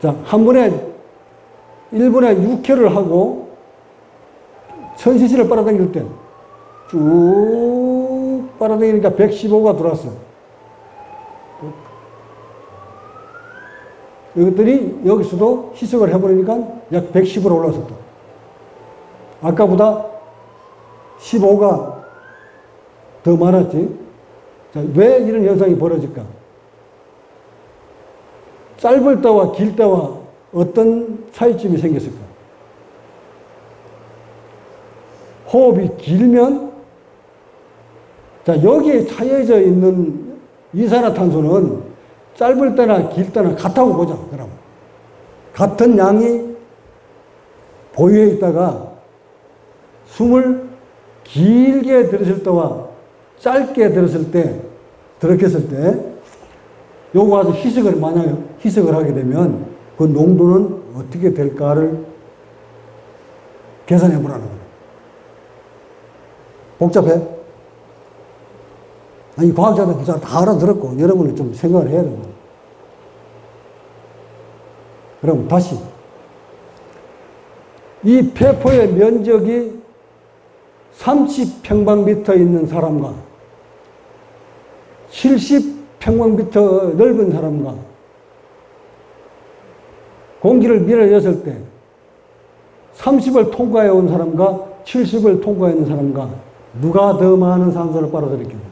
자, 한 번에 1분에 6회를 하고 1000cc를 빨아당길 때 쭉 빨아당기니까 115가 들어왔어. 이것들이 여기서도 희석을 해버리니까 약 110으로 올라섰다. 아까보다 15가 더 많았지. 자, 왜 이런 현상이 벌어질까? 짧을 때와 길 때와 어떤 차이점이 생겼을까? 호흡이 길면, 자, 여기에 차여져 있는 이산화탄소는 짧을 때나 길 때나 같다고 보자, 그럼. 같은 양이 보유해 있다가 숨을 길게 들었을 때와 짧게 들었을 때, 들었겠을 때, 요거 가서 만약에 희석을 하게 되면 그 농도는 어떻게 될까를 계산해 보라는 거예요. 복잡해? 아니, 과학자들 다 알아들었고, 여러분은 좀 생각을 해야 되고. 그럼 다시. 이 폐포의 면적이 30평방미터 있는 사람과 70평방미터 넓은 사람과 공기를 밀어넣었을 때 30을 통과해 온 사람과 70을 통과해 있는 사람과 누가 더 많은 산소를 빨아들였겠냐?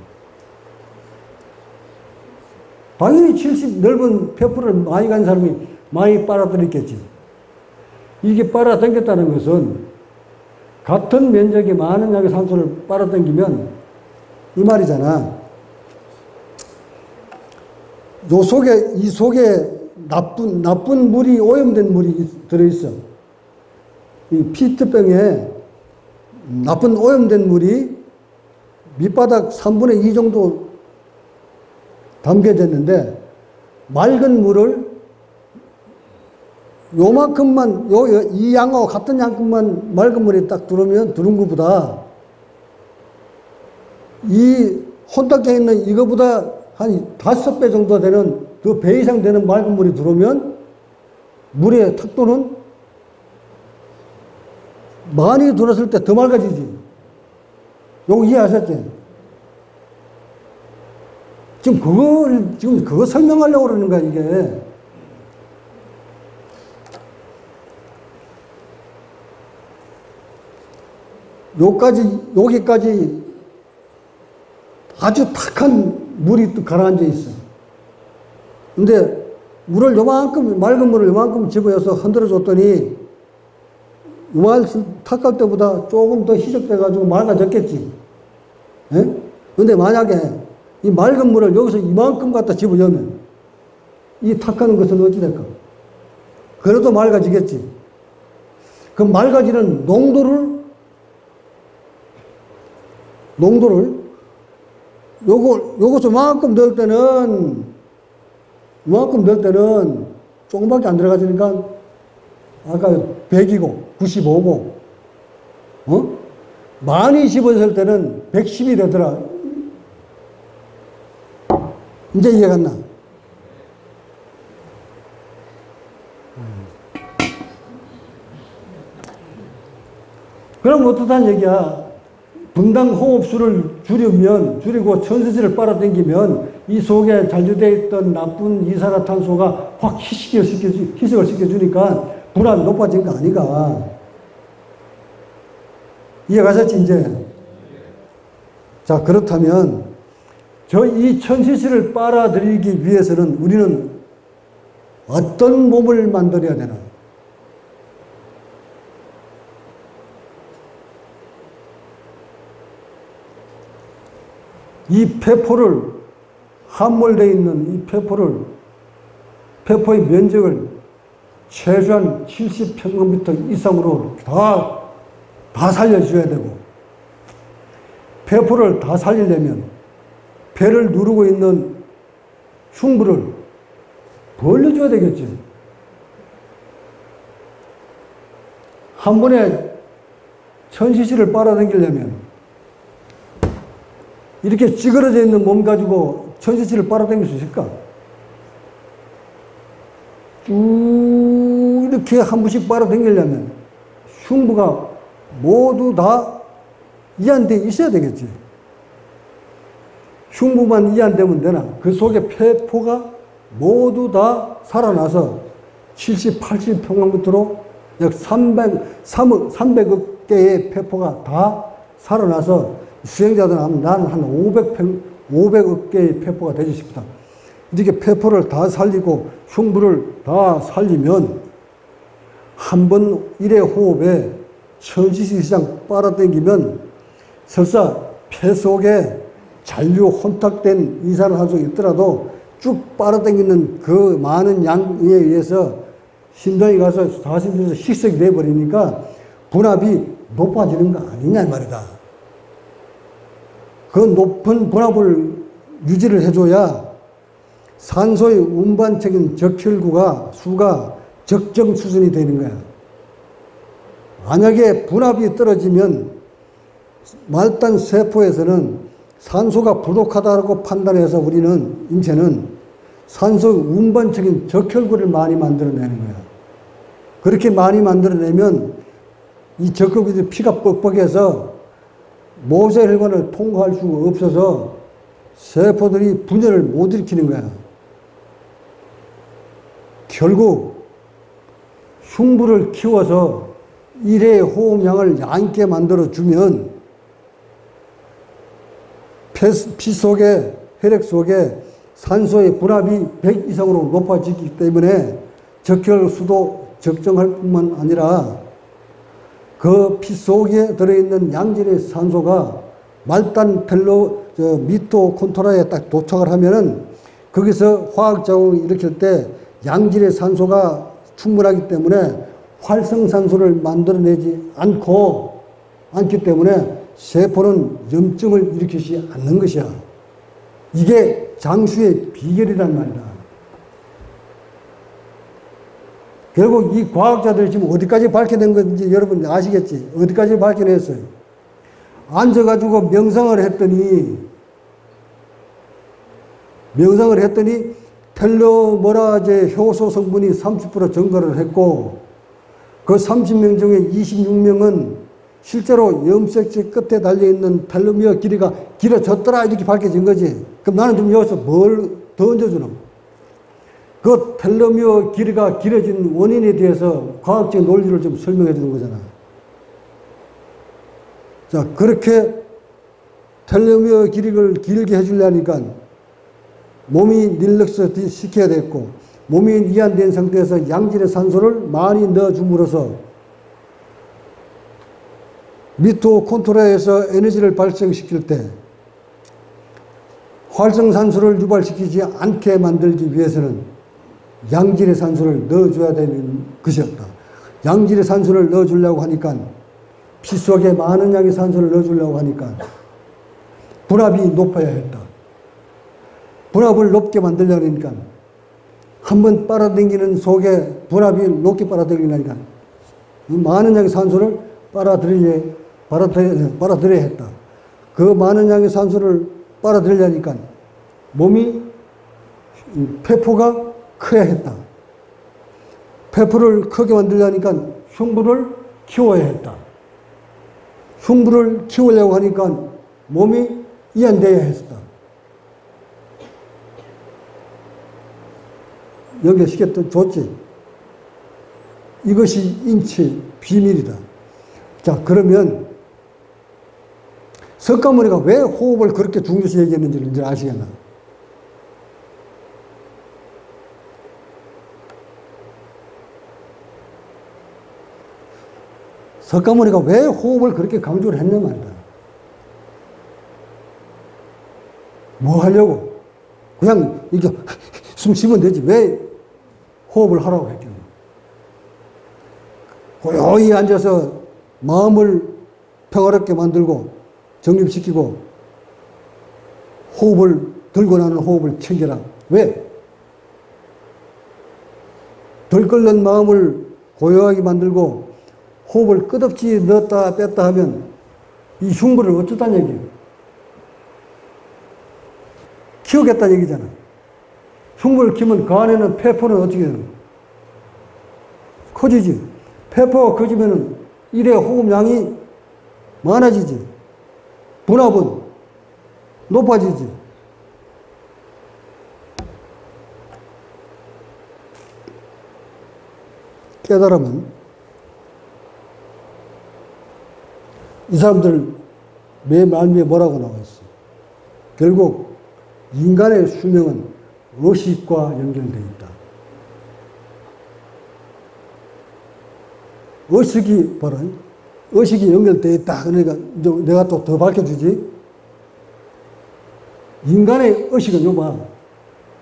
당연히 70 넓은 폐포를 많이 간 사람이 많이 빨아들였겠지. 이게 빨아당겼다는 것은 같은 면적이 많은 양의 산소를 빨아당기면 이 말이잖아. 이 속에 나쁜 물이, 오염된 물이 들어있어. 이 피트병에 나쁜 오염된 물이 밑바닥 3분의 2 정도 담겨졌는데, 맑은 물을 요만큼만, 이 양하고 같은 양큼만 맑은 물이 딱 들어오면, 들은 것보다, 이 혼탁해 있는 이거보다 한 5배 정도 되는, 그 배 이상 되는 맑은 물이 들어오면, 물의 탁도는 많이 들었을 때 더 맑아지지. 요거 이해하셨지? 지금 그거 설명하려고 그러는 거야, 이게. 여기까지 아주 탁한 물이 또 가라앉아 있어. 근데 맑은 물을 요만큼 집어여서 흔들어 줬더니, 탁할 때보다 조금 더 희석돼가지고 맑아졌겠지. 예? 근데 만약에 이 맑은 물을 여기서 이만큼 갖다 집어넣으면 이 탁하는 것은 어찌 될까? 그래도 맑아지겠지. 그 맑아지는 농도를 요것을 이만큼 넣을 때는 조금밖에 안 들어가지니까 아까 100이고 95고 많이 집어넣을 때는 110이 되더라. 이제 이해가 나? 그럼 어떻다는 얘기야? 분당 호흡수를 줄이고 1000cc를 빨아당기면 이 속에 잔류되어 있던 나쁜 이산화탄소가 확 희석을 시켜주니까 불안이 높아진 거 아니가? 이해가셨지, 이제? 자, 그렇다면 이 1000cc를 빨아들이기 위해서는 우리는 어떤 몸을 만들어야 되나? 이 폐포를, 함몰되어 있는 이 폐포의 면적을 최소한 70평방미터 이상으로 다 살려줘야 되고, 폐포를 다 살리려면 폐를 누르고 있는 흉부를 벌려줘야 되겠지. 한 번에 1000cc를 빨아당기려면 이렇게 찌그러져 있는 몸 가지고 1000cc를 빨아당길 수 있을까? 쭉 이렇게 한 번씩 빨아당기려면 흉부가 모두 다 이완되어 있어야 되겠지. 흉부만 이완되면 되나? 그 속에 폐포가 모두 다 살아나서 70, 80평방미터로 약 300억 개의 폐포가 다 살아나서 수행자들은 하면 나는 한 500억 개의 폐포가 되지 싶다. 이렇게 폐포를 다 살리고 흉부를 다 살리면 한 번 1회 호흡에 1000cc 이상 빨아당기면 설사 폐 속에 잔류 혼탁된 이산화탄소 있더라도 쭉 빨아당기는 그 많은 양에 의해서 심장에 가서 사심에서 희석이 돼버리니까 분압이 높아지는 거 아니냐 이 말이다. 그 높은 분압을 유지를 해줘야 산소의 운반적인 적혈구가 수가 적정 수준이 되는 거야. 만약에 분압이 떨어지면 말단 세포에서는 산소가 부족하다고 판단해서 우리는 인체는 산소 운반적인 적혈구를 많이 만들어내는 거야. 그렇게 많이 만들어내면 이 적혈구들이 피가 뻑뻑해서 모세혈관을 통과할 수가 없어서 세포들이 분열을 못 일으키는 거야. 결국 흉부를 키워서 1회 호흡량을 얇게 만들어주면 피 속에, 혈액 속에 산소의 분압이 100 이상으로 높아지기 때문에 적혈수도 적정할 뿐만 아니라 그 피 속에 들어있는 양질의 산소가 말단 미토콘드리아에 딱 도착을 하면은 거기서 화학작용을 일으킬 때 양질의 산소가 충분하기 때문에 활성산소를 만들어내지 않기 때문에 세포는 염증을 일으키지 않는 것이야. 이게 장수의 비결이란 말이다. 결국 이 과학자들이 지금 어디까지 밝혀낸 건지 여러분 아시겠지? 어디까지 밝혀냈어요? 앉아가지고 명상을 했더니 텔로머라제 효소 성분이 30% 증가를 했고 그 30명 중에 26명은 실제로 염색체 끝에 달려있는 텔로미어 길이가 길어졌더라 이렇게 밝혀진 거지. 그럼 나는 좀 여기서 뭘 더 얹어주노? 그 텔로미어 길이가 길어진 원인에 대해서 과학적 논리를 좀 설명해 주는 거잖아. 자, 그렇게 텔로미어 길이를 길게 해주려니까 몸이 릴렉스 시켜야 됐고 몸이 이완된 상태에서 양질의 산소를 많이 넣어줌으로써 미토콘드리아에서 에너지를 발생시킬 때 활성산소를 유발시키지 않게 만들기 위해서는 양질의 산소를 넣어줘야 되는 것이었다. 양질의 산소를 넣어주려고 하니까 피 속에 많은 양의 산소를 넣어주려고 하니까 분압이 높아야 했다. 분압을 높게 만들려니까 한번 빨아당기는 속에 분압이 높게 빨아당기려니까 많은 양의 산소를 빨아들여야 했다. 그 많은 양의 산소를 빨아들이려니까 몸이 폐포가 커야 했다. 폐포를 크게 만들려니까 흉부를 키워야 했다. 흉부를 키우려고 하니까 몸이 이완되어야 했다. 연결시켰던 좋지. 이것이 인체의 비밀이다. 자, 그러면 석가모니가 왜 호흡을 그렇게 중요시 얘기했는지를 이제 아시겠나? 석가모니가 왜 호흡을 그렇게 강조를 했냐 말이다. 뭐 하려고? 그냥 이렇게 숨 쉬면 되지. 왜 호흡을 하라고 했겠나? 고요히 앉아서 마음을 평화롭게 만들고 정립시키고 호흡을 들고 나는 호흡을 챙겨라. 왜? 덜 끓는 마음을 고요하게 만들고 호흡을 끝없이 넣었다 뺐다 하면 이 흉부를 어쩌다는 얘기예요? 키우겠다는 얘기잖아. 흉부를 키우면 그 안에는 폐포는 어떻게 되는 거야? 커지지. 폐포가 커지면은 일의 호흡량이 많아지지. 분압은 높아지지. 깨달으면 이 사람들 맨 말미에 뭐라고 나와 있어? 결국 인간의 수명은 의식과 연결되어 있다. 의식이 봐라. 의식이 연결되어 있다. 그러니까 이제 내가 또 더 밝혀주지. 인간의 의식은 요봐.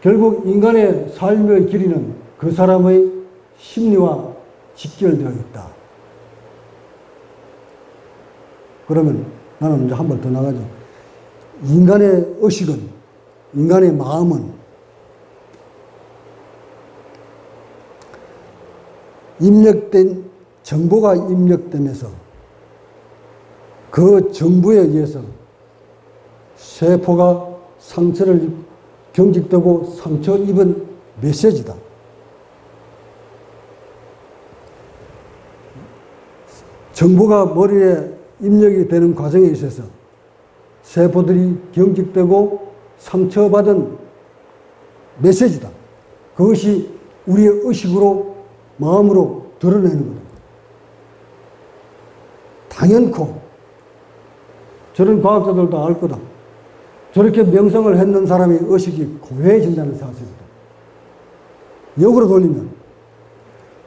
결국 인간의 삶의 길이는 그 사람의 심리와 직결되어 있다. 그러면 나는 이제 한 번 더 나가죠. 인간의 의식은, 인간의 마음은 입력된, 정보가 입력되면서 그 정보에 의해서 세포가 상처를 경직되고 상처 입은 메시지다. 정보가 머리에 입력이 되는 과정에 있어서 세포들이 경직되고 상처받은 메시지다. 그것이 우리의 의식으로, 마음으로 드러내는 거다. 당연코 저런 과학자들도 알 거다. 저렇게 명상을 했는 사람의 의식이 고해진다는 사실이다. 역으로 돌리면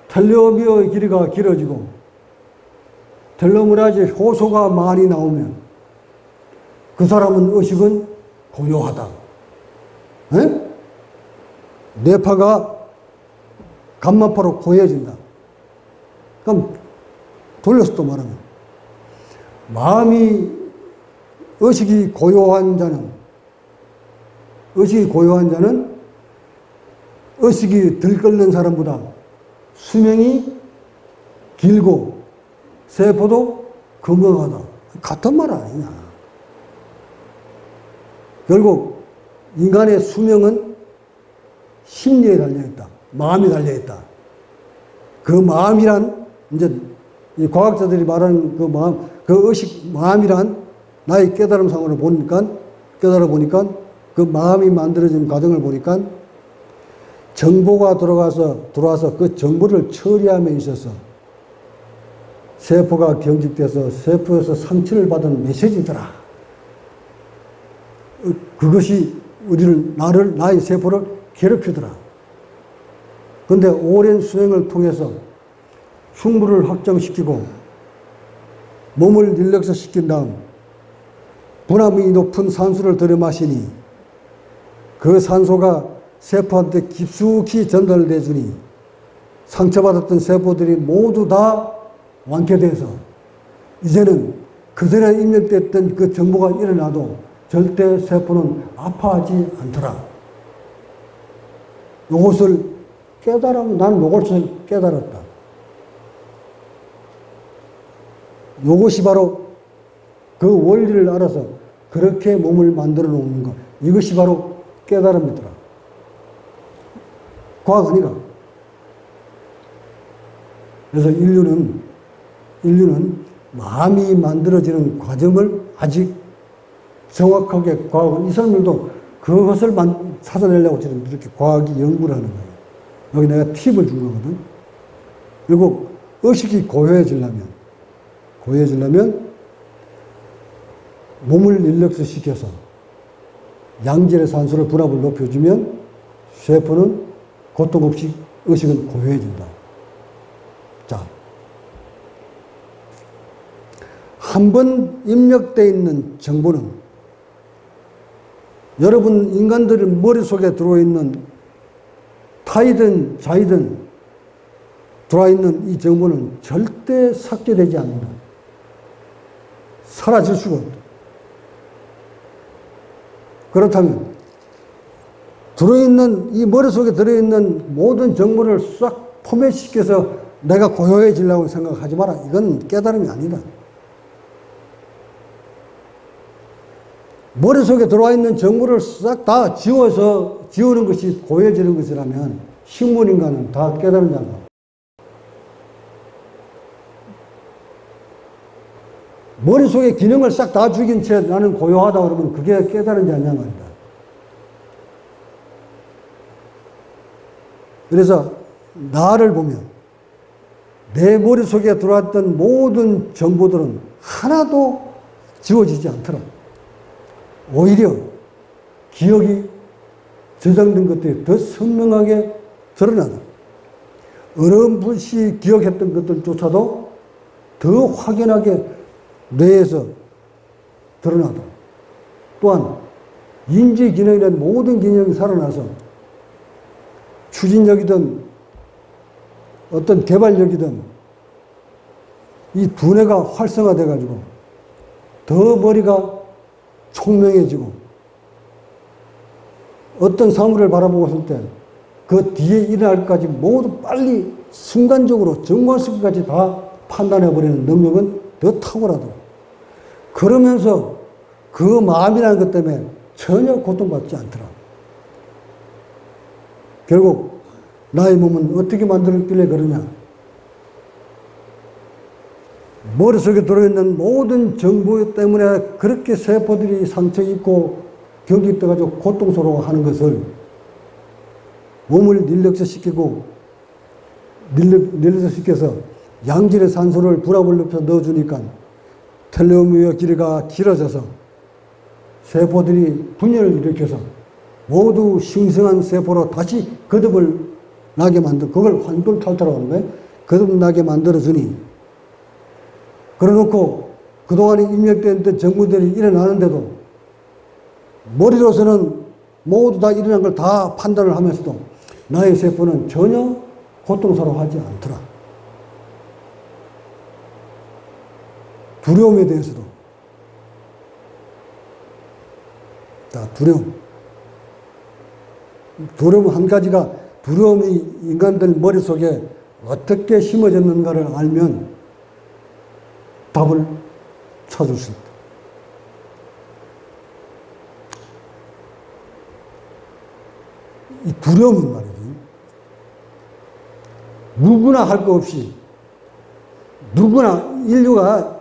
텔레오미어의 길이가 길어지고 텔로메라제 효소가 많이 나오면 그 사람은 의식은 고요하다. 에? 뇌파가 감마파로 고요해진다. 그럼 돌려서 또 말하면 마음이 의식이 고요한 자는 의식이 들끓는 사람보다 수명이 길고 세포도 건강하다. 같은 말 아니냐. 결국 인간의 수명은 심리에 달려있다. 마음이 달려있다. 그 마음이란, 이제 이 과학자들이 말하는 그 마음, 그 의식, 마음이란 나의 깨달음상으로 깨달아보니까 그 마음이 만들어진 과정을 보니까 정보가 들어와서 그 정보를 처리함에 있어서 세포가 경직돼서 세포에서 상처를 받은 메시지더라. 그것이 나의 세포를 괴롭히더라. 그런데 오랜 수행을 통해서 흉부를 확정시키고 몸을 릴렉스 시킨 다음 분압이 높은 산소를 들여 마시니 그 산소가 세포한테 깊숙이 전달돼 주니 상처받았던 세포들이 모두 다 완쾌돼서 이제는 그전에 입력됐던 그 정보가 일어나도 절대 세포는 아파하지 않더라. 이것을 깨달으면 나는 이것을 깨달았다. 이것이 바로 그 원리를 알아서 그렇게 몸을 만들어 놓는 것. 이것이 바로 깨달음이더라. 과학 아니가. 그래서 인류는 마음이 만들어지는 과정을 아직 정확하게 이 사람들도 그것을 찾아내려고 지금 이렇게 과학이 연구를 하는 거예요. 여기 내가 팁을 준 거거든. 그리고 의식이 고요해지려면 몸을 릴렉스 시켜서 양질의 산소를 분압을 높여주면 세포는 고통 없이 의식은 고요해진다. 자, 한 번 입력되어 있는 정보는 여러분 인간들 머릿속에 들어있는 타이든 자이든 들어있는 이 정보는 절대 삭제되지 않는다. 사라질 수가 없다. 그렇다면 이 머릿속에 들어있는 모든 정보를 싹 포맷시켜서 내가 고요해지려고 생각하지 마라. 이건 깨달음이 아니다. 머릿속에 들어와 있는 정보를 싹 다 지우는 것이 고요해지는 것이라면 식물인간은 다 깨달은 자가. 머릿속에 기능을 싹 다 죽인 채 나는 고요하다 그러면 그게 깨달은지 아니냐 말이다. 그래서 나를 보면 내 머릿속에 들어왔던 모든 정보들은 하나도 지워지지 않더라. 오히려 기억이 저장된 것들이 더 선명하게 드러나다. 어렴풋이 기억했던 것들조차도 더 확연하게 뇌에서 드러나다. 또한 인지 기능이란 모든 기능이 살아나서 추진력이든 어떤 개발력이든 이 두뇌가 활성화돼 가지고 더 머리가 총명해지고 어떤 사물을 바라보고 있을 때 그 뒤에 일어날 것까지 모두 빨리 순간적으로 정관수까지 다 판단해버리는 능력은 더 탁월하더라고요. 그러면서 그 마음이라는 것 때문에 전혀 고통받지 않더라. 결국 나의 몸은 어떻게 만들었길래 그러냐. 머릿속에 들어있는 모든 정보 때문에 그렇게 세포들이 상처 입고 경직돼 가지고 고통스러워하는 것을 몸을 릴렉스시키고 릴렉스시켜서 양질의 산소를 불압을 높여 넣어주니까 텔레오미어 길이가 길어져서 세포들이 분열을 일으켜서 모두 신성한 세포로 다시 거듭을 나게 만들, 그걸 환골탈태라고 하는 거예요. 거듭나게 만들어주니, 그래놓고 그동안에 입력된 정보들이 일어나는데도 머리로서는 모두 다 일어난 걸 다 판단을 하면서도 나의 세포는 전혀 고통스러워하지 않더라. 두려움에 대해서도. 자, 두려움. 두려움 한 가지가, 두려움이 인간들 머릿속에 어떻게 심어졌는가를 알면 답을 찾을 수 있다. 이 두려움은 말이지. 누구나 할 거 없이, 누구나 인류가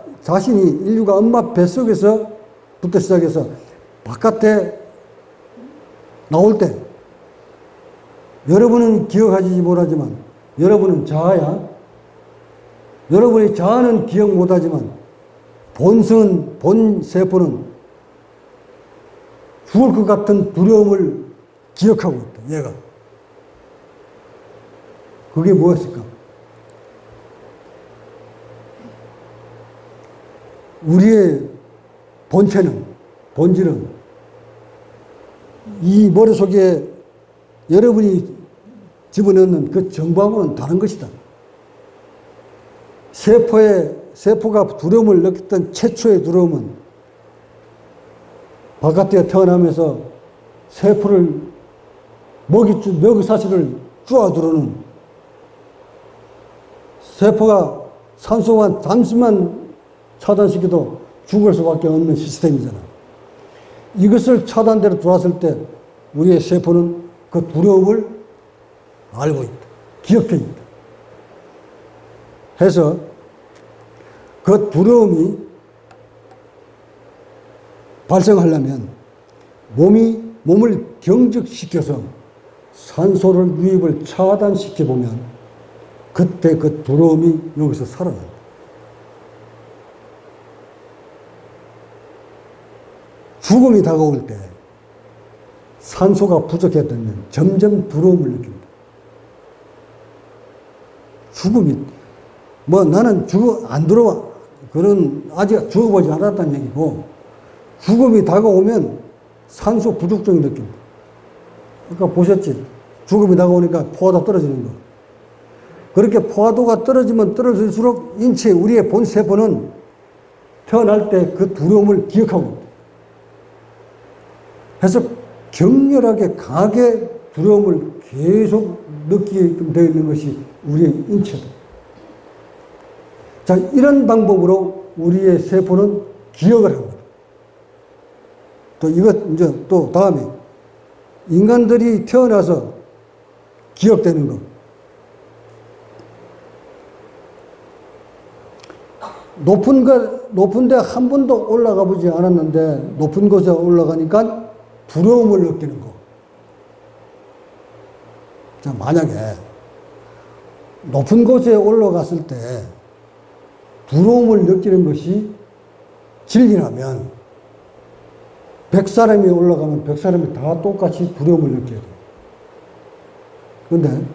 엄마 뱃속에서부터 시작해서 바깥에 나올 때, 여러분은 기억하지 못하지만, 여러분은 자아야. 여러분의 자아는 기억 못하지만, 본 세포는 죽을 것 같은 두려움을 기억하고 있다, 얘가. 그게 무엇일까? 우리의 본질은 이 머릿속에 여러분이 집어넣는 그 정보하고는 다른 것이다. 세포가 두려움을 느꼈던 최초의 두려움은 바깥에 태어나면서 세포를 먹이사슬을 쪼아두르는, 세포가 산소만 잠시만 차단시켜도 죽을 수밖에 없는 시스템이잖아. 이것을 차단대로 들어왔을 때 우리의 세포는 그 두려움을 알고 있다. 기억해 있다. 해서 그 두려움이 발생하려면 몸을 경직시켜서 산소를 유입을 차단시켜보면 그때 그 두려움이 여기서 살아난다. 죽음이 다가올 때 산소가 부족해지면 점점 두려움을 느낍니다. 죽음이, 나는 안 들어와. 그런, 아직 죽어보지 않았다는 얘기고, 죽음이 다가오면 산소 부족증을 느낍니다. 아까 보셨지? 죽음이 다가오니까 포화도 떨어지는 거. 그렇게 포화도가 떨어지면 떨어질수록 인체, 우리의 본 세포는 태어날 때 그 두려움을 기억하고 있다. 해서 격렬하게 강하게 두려움을 계속 느끼게끔 되어 있는 것이 우리의 인체다. 자, 이런 방법으로 우리의 세포는 기억을 합니다. 또 다음에 인간들이 태어나서 기억되는 것. 높은데 한 번도 올라가 보지 않았는데 높은 곳에 올라가니까 두려움을 느끼는 거. 자, 만약에 높은 곳에 올라갔을 때 두려움을 느끼는 것이 진리라면 100사람이 올라가면 100사람이 다 똑같이 두려움을 느껴야 돼요. 그런데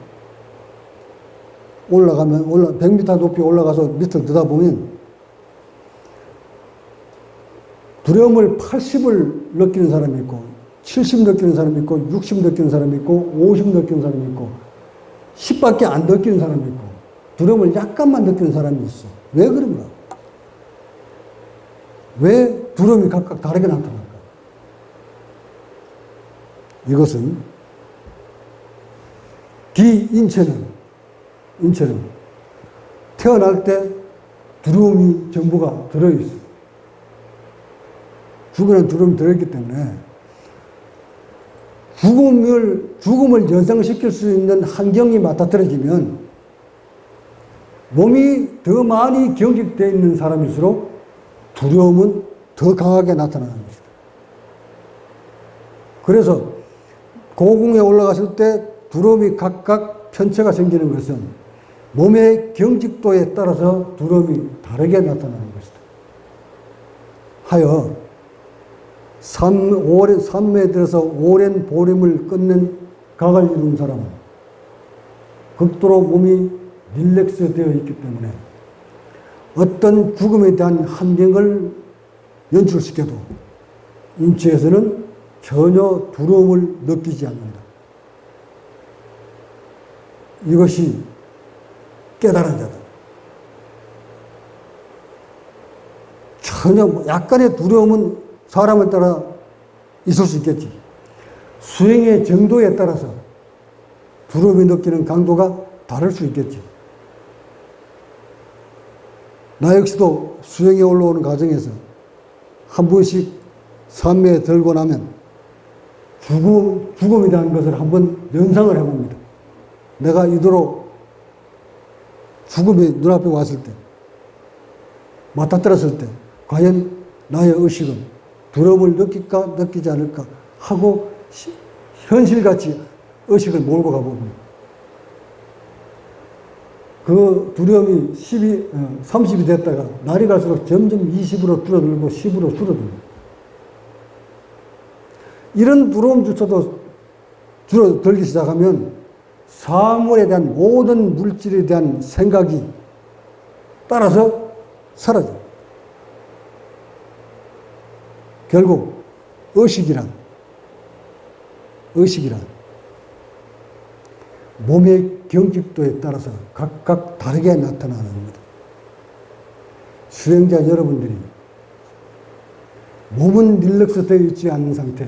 올라가면 100m 높이 올라가서 밑을 들여다보면 두려움을 80을 느끼는 사람이 있고 70 느끼는 사람이 있고 60 느끼는 사람이 있고 50 느끼는 사람이 있고 10밖에 안 느끼는 사람이 있고 두려움을 약간만 느끼는 사람이 있어. 왜 그런가? 왜 두려움이 각각 다르게 나타날까? 이것은 인체는 태어날 때 두려움이 전부가 들어있어. 죽으라는 두려움이 들어있기 때문에 죽음을 연상시킬 수 있는 환경이 맞닥뜨려지면 몸이 더 많이 경직되어 있는 사람일수록 두려움은 더 강하게 나타나는 것이다. 그래서 고궁에 올라갔을 때 두려움이 각각 편차가 생기는 것은 몸의 경직도에 따라서 두려움이 다르게 나타나는 것이다. 하여 삶에 들어서 오랜 보림을 끝낸 각을 이룬 사람은 극도로 몸이 릴렉스 되어 있기 때문에 어떤 죽음에 대한 환경을 연출시켜도 인체에서는 전혀 두려움을 느끼지 않는다. 이것이 깨달은 자다. 전혀 약간의 두려움은 사람에 따라 있을 수 있겠지. 수행의 정도에 따라서 두려움이 느끼는 강도가 다를 수 있겠지. 나 역시도 수행에 올라오는 과정에서 한 번씩 산매에 들고 나면 죽음이라는 것을 한번 연상을 해봅니다. 내가 이대로 죽음이 눈앞에 왔을 때, 맞닥뜨렸을 때, 과연 나의 의식은 두려움을 느낄까, 느끼지 않을까 하고 현실같이 의식을 몰고 가봅니다. 그 두려움이 30이 됐다가 날이 갈수록 점점 20으로 줄어들고 10으로 줄어듭니다. 이런 두려움조차도 줄어들기 시작하면 사물에 대한 모든 물질에 대한 생각이 따라서 사라집니다. 결국 의식이란 몸의 경직도에 따라서 각각 다르게 나타나는 겁니다. 수행자 여러분들이 몸은 릴렉스 되어 있지 않은 상태,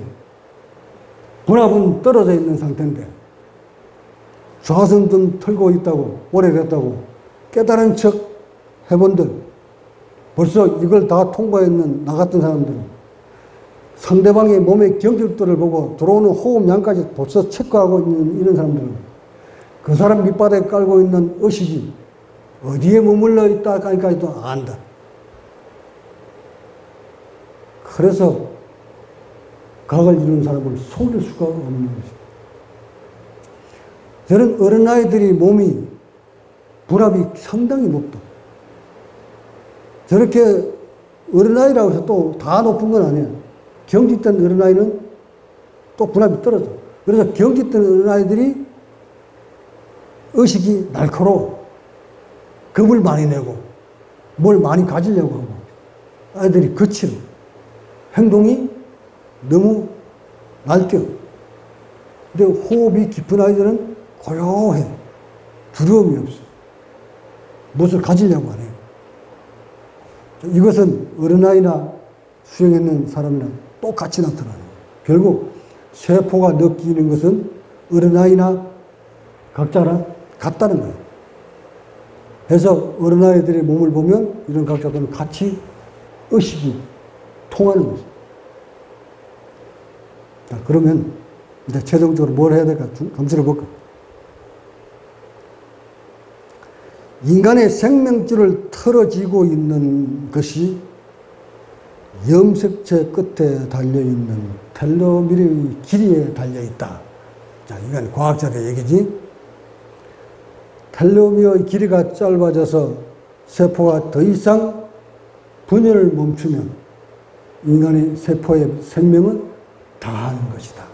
분압은 떨어져 있는 상태인데 좌선 좀 털고 있다고, 오래됐다고 깨달은 척 해본들, 벌써 이걸 다 통과했는 나 같은 사람들은 상대방의 몸의 경직도를 보고 들어오는 호흡량까지 벌써 체크하고 있는 이런 사람들은 그 사람 밑바닥에 깔고 있는 의식이 어디에 머물러 있다까지도 안다. 그래서 각을 이루는 사람을 속일 수가 없는 것입니다. 저는 어린아이들이 몸이 분압이 상당히 높다. 저렇게 어린아이라고 해서 또 다 높은 건 아니에요. 경직된 어린아이는 또 분압이 떨어져. 그래서 경직된 어린아이들이 의식이 날카로워. 겁을 많이 내고 뭘 많이 가지려고 하고 아이들이 거칠어. 행동이 너무 날뛰어. 근데 호흡이 깊은 아이들은 고요해. 두려움이 없어. 무엇을 가지려고 안 해요. 이것은 어린아이나 수행했는 사람이랑 똑같이 나타나는 거예요. 결국 세포가 느끼는 것은 어린아이나 각자랑 같다는 거예요. 그래서 어린아이들의 몸을 보면 이런 각자들은 같이 의식이 통하는 거죠. 자, 그러면 이제 최종적으로 뭘 해야 될까 검토해 볼까? 인간의 생명줄을 털어쥐고 있는 것이 염색체 끝에 달려있는 텔로미어의 길이에 달려있다. 자, 이건 과학자의 얘기지. 텔로미어의 길이가 짧아져서 세포가 더 이상 분열을 멈추면 인간의 세포의 생명은 다하는 것이다.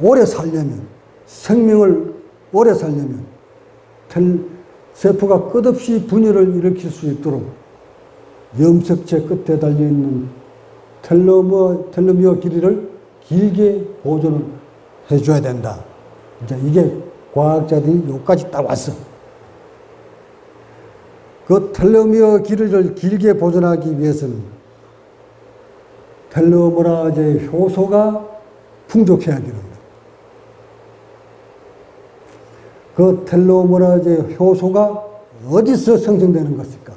오래 살려면, 생명을 오래 살려면 세포가 끝없이 분열을 일으킬 수 있도록 염색체 끝에 달려있는 텔로미어 길이를 길게 보존을 해줘야 된다. 이제 이게 과학자들이 여기까지 딱 왔어. 그 텔로미어 길이를 길게 보존하기 위해서는 텔로메라제 효소가 풍족해야 되는 거야. 그 텔로메라제 효소가 어디서 생성되는 것일까?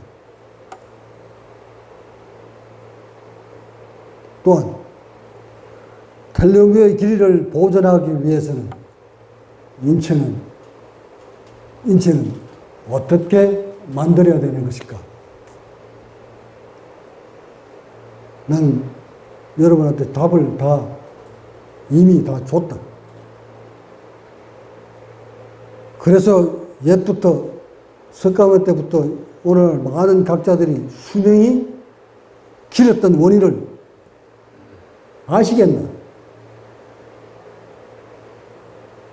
또한 텔로미어의 길이를 보존하기 위해서는 인체는 어떻게 만들어야 되는 것일까? 나는 여러분한테 답을 이미 다 줬다. 그래서 옛부터 석가모니 때부터 오늘 많은 학자들이 수명이 길었던 원인을 아시겠나?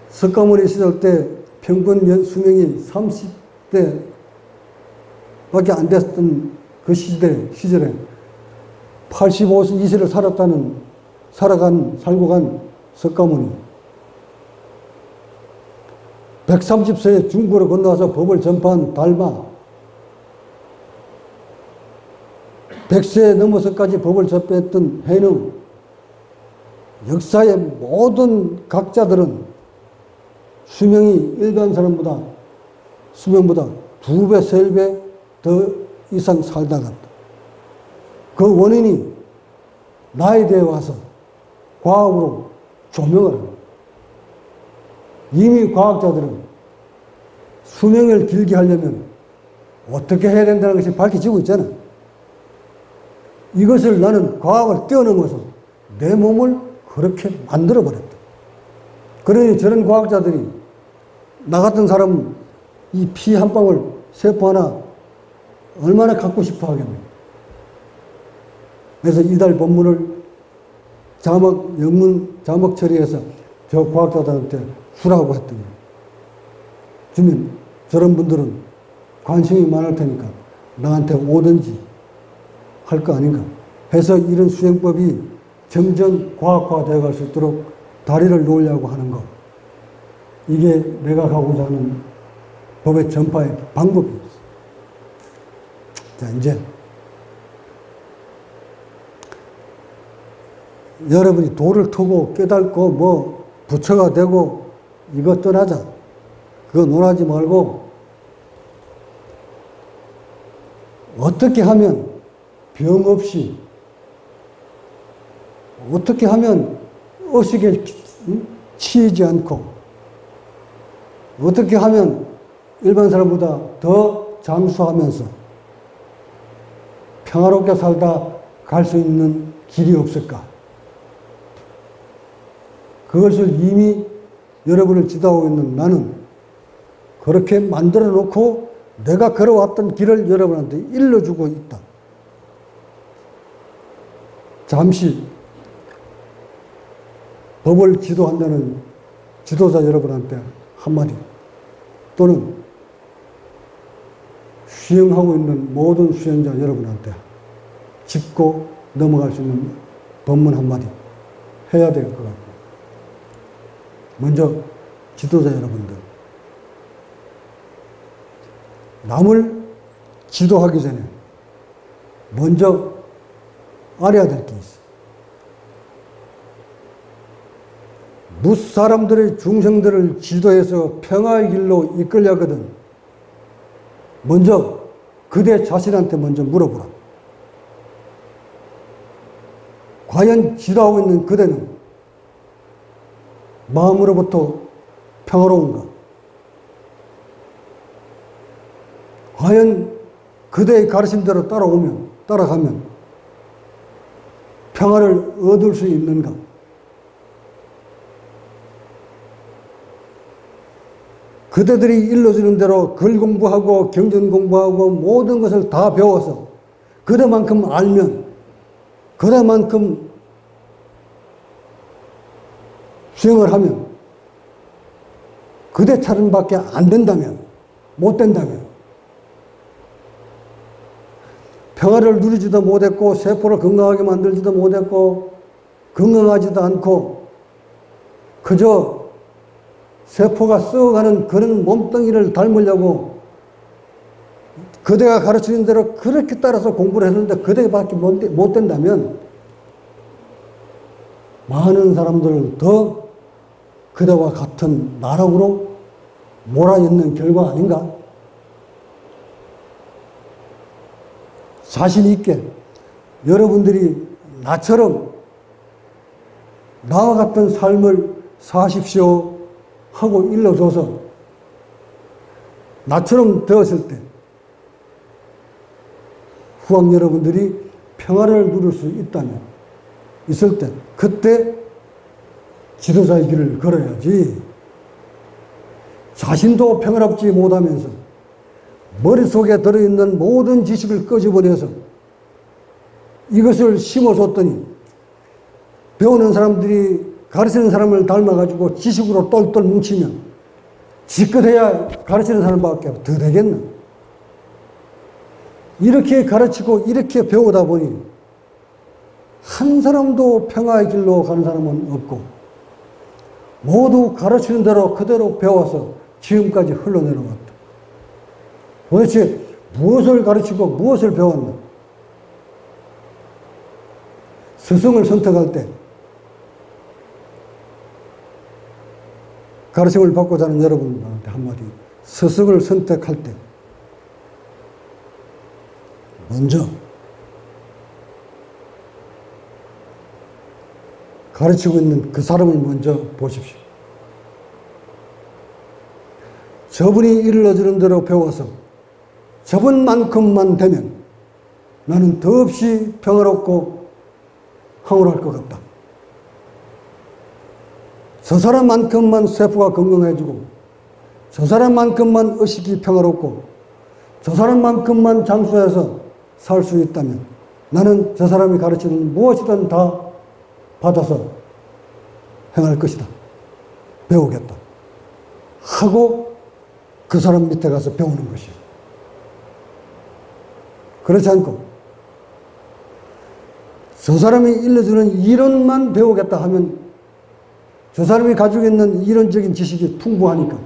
석가모니 시절 때 평균 수명이 30대 밖에 안 됐던 그 시절에 85세를 살고 간 석가모니. 130세에 중국으로 건너와서 법을 전파한 달마. 100세 넘어서까지 법을 접했던 해능. 역사의 모든 각자들은 수명이 일반 사람보다 수명보다 2배, 3배 더 이상 살다 갔다. 그 원인이 나이대에 와서 과학으로 조명을 합니다. 이미 과학자들은 수명을 길게 하려면 어떻게 해야 된다는 것이 밝혀지고 있잖아. 이것을 나는 과학을 뛰어넘어서 내 몸을 그렇게 만들어버렸다. 그러니 저런 과학자들이 나 같은 사람은 이 피 한 방울, 세포 하나 얼마나 갖고 싶어 하겠네. 그래서 이달 본문을 영문 자막 처리해서 저 과학자들한테 주라고 했더니 주면 저런 분들은 관심이 많을 테니까 나한테 오든지 할 거 아닌가 해서 이런 수행법이 점점 과학화되어 갈 수 있도록 다리를 놓으려고 하는 것. 이게 내가 가고자 하는 법의 전파의 방법이었어. 자, 이제 여러분이 도를 트고 깨닫고 부처가 되고 이것 떠나자. 그거 논하지 말고 어떻게 하면 병 없이 어떻게 하면 의식에 치이지 않고 어떻게 하면 일반 사람보다 더 장수하면서 평화롭게 살다 갈 수 있는 길이 없을까? 그것을 이미 여러분을 지도하고 있는 나는 그렇게 만들어 놓고 내가 걸어왔던 길을 여러분한테 일러주고 있다. 잠시 법을 지도한다는 지도자 여러분한테 한마디 또는 수행하고 있는 모든 수행자 여러분한테 짚고 넘어갈 수 있는 법문 한마디 해야 될 것 같고 먼저 지도자 여러분들 남을 지도하기 전에 먼저 알아야 될 게 있어. 무사람들의 중생들을 지도해서 평화의 길로 이끌려거든 먼저 그대 자신한테 먼저 물어보라. 과연 지도하고 있는 그대는 마음으로부터 평화로운가? 과연 그대의 가르침대로 따라가면 평화를 얻을 수 있는가? 그대들이 일러주는 대로 글 공부하고 경전 공부하고 모든 것을 다 배워서 그대만큼 알면, 그대만큼 수행을 하면, 그대 차림밖에 안 된다면, 못 된다면, 평화를 누리지도 못했고, 세포를 건강하게 만들지도 못했고, 건강하지도 않고, 그저 세포가 썩어가는 그런 몸뚱이를 닮으려고 그대가 가르치는 대로 그렇게 따라서 공부를 했는데 그대밖에 못 된다면 많은 사람들을 더 그대와 같은 나락으로 몰아넣는 결과 아닌가? 자신 있게 여러분들이 나처럼 나와 같은 삶을 사십시오 하고 일러줘서 나처럼 되었을 때 후학 여러분들이 평화를 누릴 수 있을 때 그때 지도자의 길을 걸어야지. 자신도 평화롭지 못하면서 머릿속에 들어있는 모든 지식을 끄집어내서 이것을 심어줬더니 배우는 사람들이 가르치는 사람을 닮아가지고 지식으로 똘똘 뭉치면 지껏해야 가르치는 사람밖에 더 되겠나? 이렇게 가르치고 이렇게 배우다 보니 한 사람도 평화의 길로 가는 사람은 없고 모두 가르치는 대로 그대로 배워서 지금까지 흘러내려왔다. 도대체 무엇을 가르치고 무엇을 배웠나? 스승을 선택할 때 가르침을 받고자 하는 여러분들한테 한마디. 스승을 선택할 때 먼저 가르치고 있는 그 사람을 먼저 보십시오. 저분이 일러주는 대로 배워서 저분만큼만 되면 나는 더없이 평화롭고 황홀할 것 같다. 저 사람만큼만 세포가 건강해지고 저 사람만큼만 의식이 평화롭고 저 사람만큼만 장수해서 살 수 있다면 나는 저 사람이 가르치는 무엇이든 다 받아서 행할 것이다. 배우겠다. 하고 그 사람 밑에 가서 배우는 것이요. 그렇지 않고 저 사람이 일러주는 이론만 배우겠다 하면 저 사람이 가지고 있는 이론적인 지식이 풍부하니까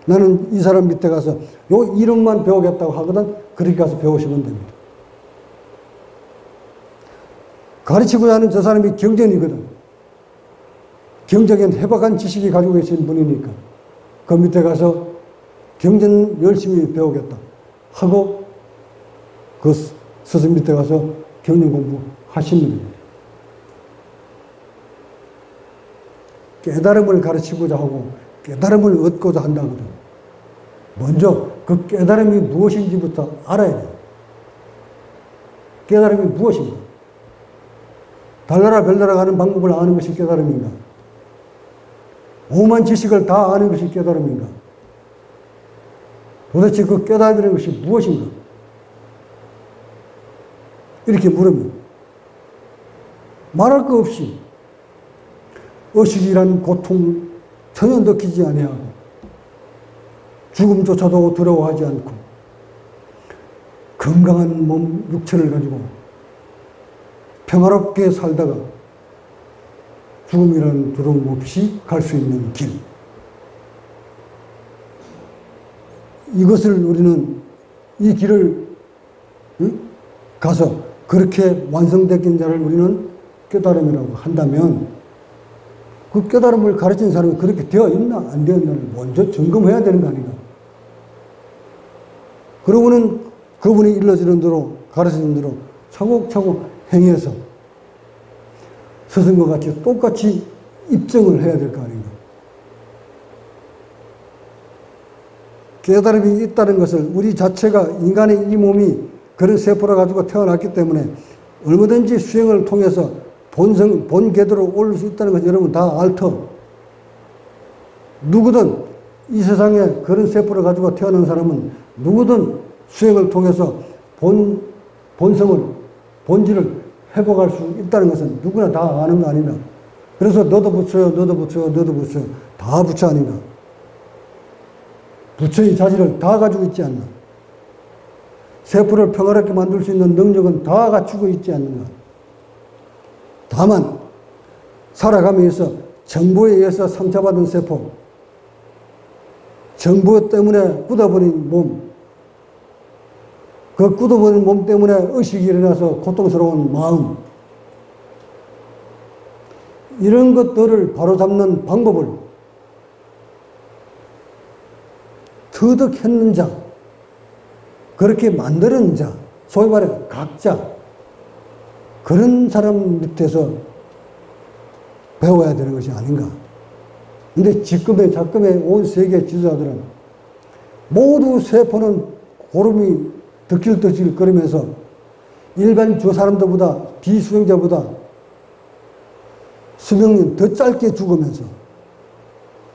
나는 이 사람 밑에 가서 요 이론만 배우겠다고 하거든 그렇게 가서 배우시면 됩니다. 가르치고자 하는 저 사람이 경전이거든. 경적인 해박한 지식이 가지고 계신 분이니까 그 밑에 가서 경전 열심히 배우겠다 하고 그 스승 밑에 가서 경전 공부하시면 됩니다. 깨달음을 가르치고자 하고 깨달음을 얻고자 한다거든. 먼저 그 깨달음이 무엇인지부터 알아야 돼요. 깨달음이 무엇인가? 달나라 별나라 가는 방법을 아는 것이 깨달음인가? 오만 지식을 다 아는 것이 깨달음인가? 도대체 그 깨달음이라는 것이 무엇인가? 이렇게 물으면 말할 거 없이 의식이란 고통 전혀 느끼지 아니하고 죽음조차도 두려워하지 않고 건강한 몸 육체를 가지고 평화롭게 살다가 죽음이라는 두려움 없이 갈 수 있는 길. 이것을 우리는 이 길을 가서 그렇게 완성된 자를 우리는 깨달음이라고 한다면 그 깨달음을 가르친 사람이 그렇게 되어 있나 안 되어 있나를 먼저 점검해야 되는 거 아닌가. 그러고는 그분이 일러주는 대로 가르치는 대로 차곡차곡 행해서 스승과 같이 똑같이 입증을 해야 될 거 아닌가. 깨달음이 있다는 것을 우리 자체가 인간의 이 몸이 그런 세포를 가지고 태어났기 때문에 얼마든지 수행을 통해서 본 궤도로 올릴 수 있다는 것을 여러분 다 알터. 누구든 이 세상에 그런 세포를 가지고 태어난 사람은 누구든 수행을 통해서 본성을, 본질을 회복할 수 있다는 것은 누구나 다 아는 거 아닌가. 그래서 너도 부처요, 너도 부처요, 너도 부처요. 다 부처 아닌가. 부처의 자질을 다 가지고 있지 않나. 세포를 평화롭게 만들 수 있는 능력은 다 갖추고 있지 않는가. 다만 살아가면서 정보에 의해서 상처받은 세포, 정보 때문에 굳어버린 몸, 그 굳어버린 몸 때문에 의식이 일어나서 고통스러운 마음, 이런 것들을 바로잡는 방법을 터득했는 자, 그렇게 만드는 자, 소위 말해 각자, 그런 사람 밑에서 배워야 되는 것이 아닌가. 근데 작금의 온 세계 지도자들은 모두 세포는 고름이 덕질덕질 거리면서 일반 저 사람들보다, 비수행자보다 수명이 더 짧게 죽으면서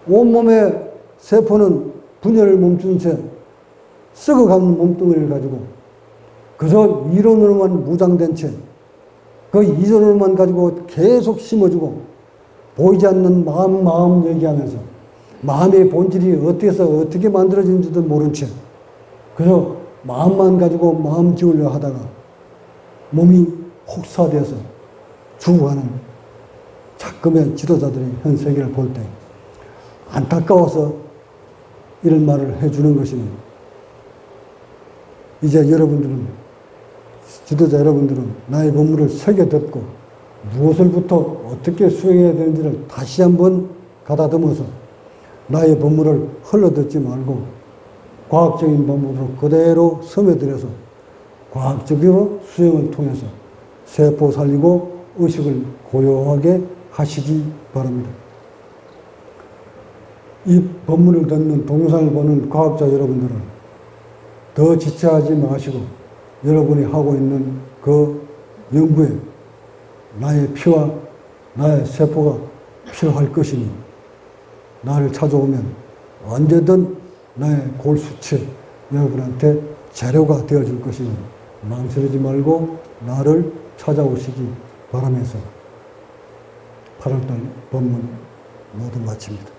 온몸의 세포는 분열을 멈춘 채 썩어가는 몸뚱이를 가지고 그저 이론으로만 무장된 채 그 이론으로만 가지고 계속 심어주고 보이지 않는 마음 얘기하면서 마음의 본질이 어떻게 만들어지는지도 모른 채 그저 마음만 가지고 마음 지으려 하다가 몸이 혹사돼서 죽어가는 작금의 지도자들의 현 세계를 볼 때 안타까워서 이런 말을 해주는 것이니 이제 여러분들은, 지도자 여러분들은 나의 법문을 새겨 듣고 무엇을부터 어떻게 수행해야 되는지를 다시 한번 가다듬어서 나의 법문을 흘러듣지 말고 과학적인 법문으로 그대로 스며들여서 과학적으로 수행을 통해서 세포 살리고 의식을 고요하게 하시기 바랍니다. 이 법문을 듣는 동영상을 보는 과학자 여러분들은 더 지체하지 마시고 여러분이 하고 있는 그 연구에 나의 피와 나의 세포가 필요할 것이니 나를 찾아오면 언제든 나의 골수체 여러분한테 재료가 되어줄 것이니 망설이지 말고 나를 찾아오시기 바라면서 8월달 법문 모두 마칩니다.